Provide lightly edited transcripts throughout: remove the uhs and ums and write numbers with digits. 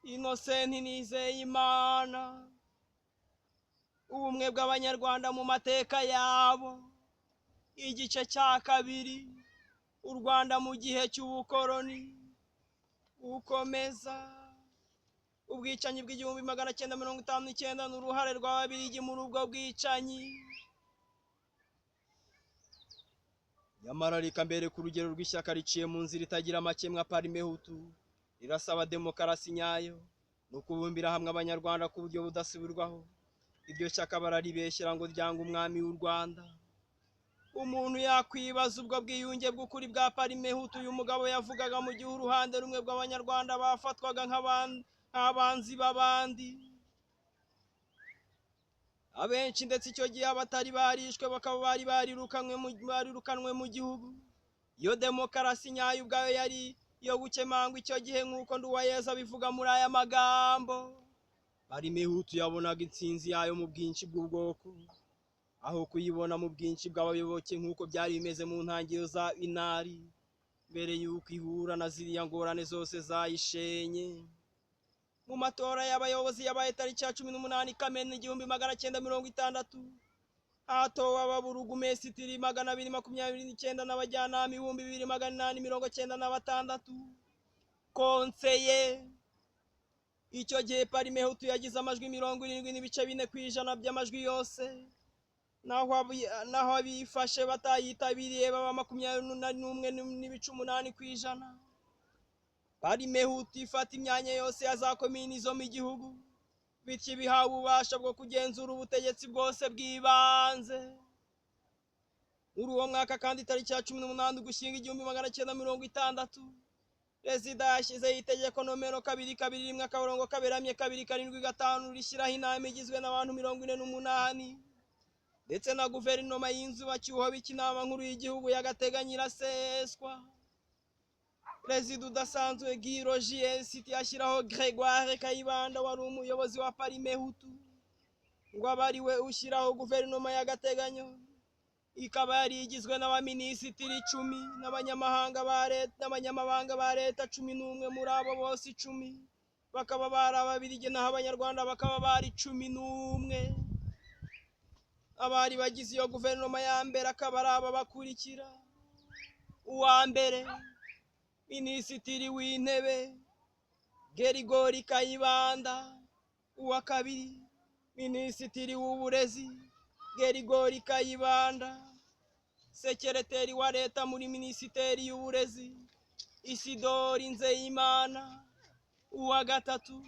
Innocent Nizeyimana, ubumwe bw'abanyarwanda mu mateka yabo, igice cya kabiri, u Rwanda mu gihe cy'ubukoroni, ukomeza ubwicanyi bw'igihumbi 1959 n'uruhare rw'Ababiligi muri ubwo bwicanyi. Nyamara reka mbere ku rugero rw'ishyaka riciye mu nzira itagira amakemwa Parime Hutu, rirasaba demokarasi nyayo no kubumbira hamwe abanyarwanda ku buryo budasubirwaho. Iryo shyaka bararibeshyera ngo ryanga umwami w'u Rwanda. Umuntu yakwibaza ubwo bwiyunge bw'ukuri bwa Parime Hutu uyu mugabo yavugaga mu gihe uruhande rumwe rw'abanyarwanda bafatwaga nk'abanzi b'abandi. Abenshi ndetse icyo gihe abatari barishwe bakaba barirukanwe mu gihugu. Iyo demokarasi nyayo ubwayo yari iyo gukemangwa icyo gihe nk'uko Nduwayezu abivuga muri aya magambo. Parime Hutu yabonaga intsinzi yayo mu bwinshi bw'ubwoko, aho kuyibona mu bwinshi bw'abayoboke nk'uko byari bimeze mu ntangiriro za Inari, mbere y'uko ihura na ziriya ngorane zose zayishenye. Mu matora y'abayobozi yabaye tariki ya 18 Kamena 1960, hatowe ababurugumesitiri 229 n'abajyanama 2896. Konseye icyo gihe Parime Hutu yagize amajwi 70.4% by'amajwi yose, naho abifashe batayitabiriye baba 21.8%. Parime Hutu ifata imyanya yose ya za komini zo mu gihugu, bityo bihawe ububasha bwo kugenzura ubutegetsi bwose bw'ibanze. Muri uwo mwaka kandi tariki ya 18 Ugushyingo 1960, Perezida yashyizeho itegeko nomero 2221/275 rishyiraho inama igizwe n'abantu 48, ndetse na guverinoma y'inzibacyuho b'inama nkuru y'igihugu y'agateganyo iraseswa. Perezida udasanzwe Guy Rogier yashyiraho Grégoire Kayibanda wari umuyobozi wa Parime Hutu, ngo abe ari we ushyiraho guverinoma y'agateganyo. Ikaba yari igizwe n'abaminisitiri 10 n'abanyamabanga ba leta 11. Muri abo bose 10 bakaba bari Ababiligi, naho Abanyarwanda bakaba bari 11. Abari bagize iyo guverinoma ya mbere akaba ari aba bakurikira: uwa mbere, Minisitiri w'Intebe Gerigori Kayibanda; uwa kabiri, Minisitiri w'Uburezi Gerigori Kayibanda; Sekereteri wa leta muri Minisiteri y'Uburezi Isidori Nzeyimana; uwa gatatu,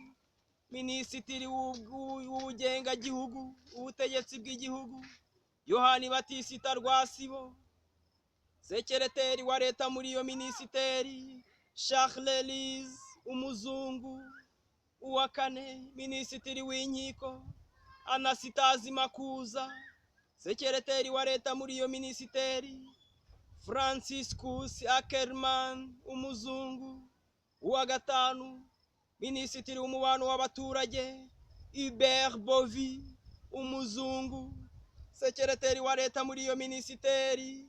Minisitiri w'Ubugengagihugu ubutegetsi bw'igihugu Yohani Batisita Rwasibo; Sekereteri wa leta muri iyo minisiteri Charles Lise umuzungu; uwa kane, Minisitiri w'inkiko Anastase Makuza; Sekereteri wa leta muri iyo minisiteri Franciscus Ackerman umuzungu; uwa gatanu, Minisitiri w'umubano w'abaturage Hubert Bovi umuzungu; Sekereteri wa leta muri iyo minisiteri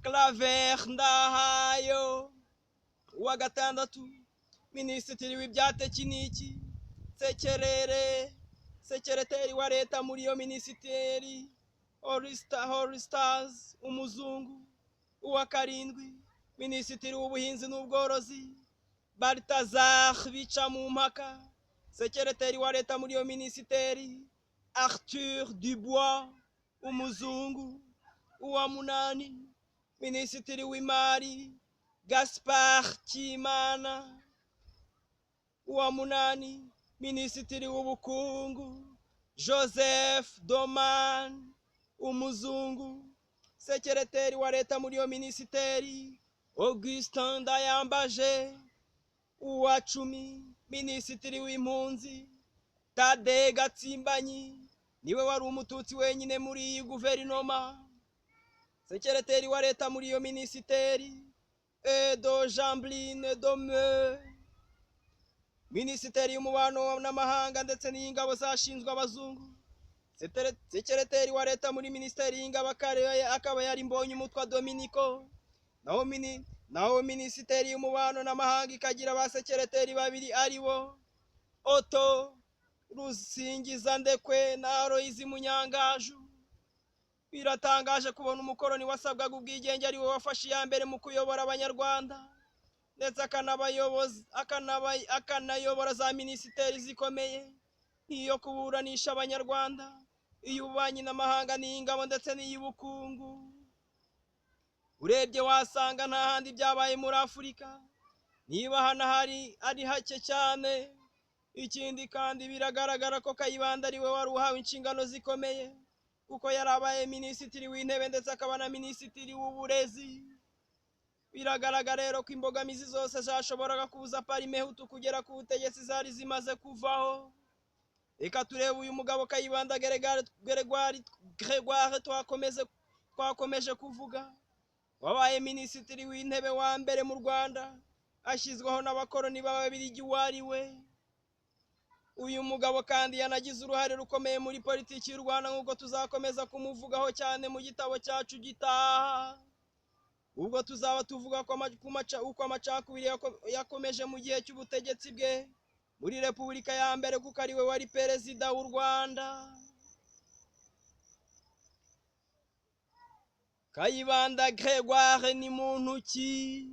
Claver Ndahayo; uwa gatandatu, Minisitiri w'ibyatekiniki Sekerere; Sekereteri wa leta muri iyo minisiteri Horistas umuzungu; uwa karindwi, Minisitiri w'ubuhinzi n'ubworozi Balthazar Bicamumpaka; Sekereteri wa leta muri iyo minisiteri Arthur Dubois umuzungu; uwa munani, Minisitiri w'imari Gaspard Kimana; uwa munani, Minisitiri w'ubukungu Joseph Doman umuzungu; Sekereteri wa leta muri iyo minisiteri Augustin Ndayambaje; uwa cumi, Minisitiri w'impunzi Tade Gatsimbanyi, niwe wari umututsi wenyine muri iyi guverinoma. Sekereteri wa leta muri iyo minisiteri Edo Jambline Dome; Minisiteri y'umubano n'amahanga ndetse n'iy'ingabo zashinzwe abazungu. Sekereteri wa leta muri minisiteri y'ingabo akaba yari Mbonyumutwa Dominico, naho minisiteri y'umubano n'amahanga ikagira ba sekereteri babiri ari bo Otto Rusingiza Ndekwe na Aloyizi Munyangaju. Biratangaje kubona umukoroni wasabwaga ubwigenge ari we wafashe iya mbere mu kuyobora abanyarwanda, ndetse akanayobora za minisiteri zikomeye nk'iyo kuburanisha abanyarwanda, iy'ububanyi n'amahanga n'iy'ingabo ndetse n'iy'ubukungu. Urebye wasanga nta handi byabaye muri Afurika, niba hano ari hake cyane. Ikindi kandi biragaragara ko Kayibanda ari we wari uhawe inshingano zikomeye, kuko yarabaye minisitiri w'intebe ndetse akaba na minisitiri w'uburezi. Biragaragara rero ko imbogamizi zose zashoboraga kubuza Parimehutu kugera ku butegetsi zari zimaze kuvaho. Reka turebe uyu mugabo Kayibanda Gregoire twakomeje kuvuga, wabaye minisitiri w'intebe wa mbere mu Rwanda, ashyizweho n'abakoroni b'Ababiligi uwo ari we. Uyu mugabo kandi yanagize uruhare rukomeye muri politiki y'u Rwanda, nk'uko tuzakomeza kumuvugaho cyane mu gitabo cyacu gitaha, ubwo tuzaba tuvuga uko amacakubiri yakomeje mu gihe cy'ubutegetsi bwe muri Repubulika ya mbere, kuko ari we wari perezida w'u Rwanda. Kayibanda Gregoire ni muntu ki?